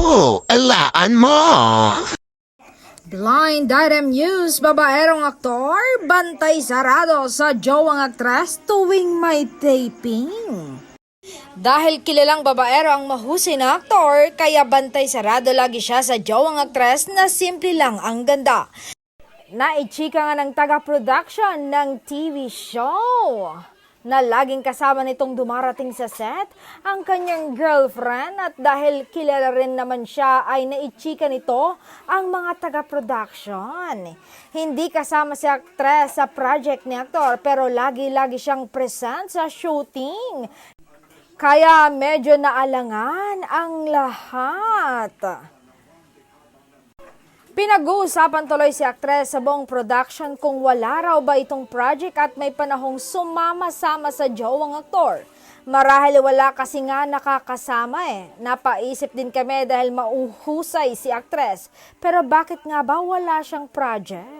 Naku, alaan mo! Blind item news, babaerong aktor, bantay sarado sa jowang aktres tuwing may taping. Dahil kilalang babaero ang mahusay na aktor, kaya bantay sarado lagi siya sa jowang aktres na simple lang ang ganda. Naichika nga ng taga-production ng TV show na laging kasama nitong dumarating sa set ang kanyang girlfriend, at dahil kilala rin naman siya ay naichika nito ang mga taga-production. Hindi kasama si aktres sa project ni aktor pero lagi-lagi siyang present sa shooting. Kaya medyo naalangan ang lahat. Pinag-uusapan tuloy si aktres sa buong production kung wala raw ba itong project at may panahong sumama-sama sa jowang aktor. Marahil wala kasi nga nakakasama Napaisip din kami dahil mauhusay si aktres. Pero bakit nga ba wala siyang project?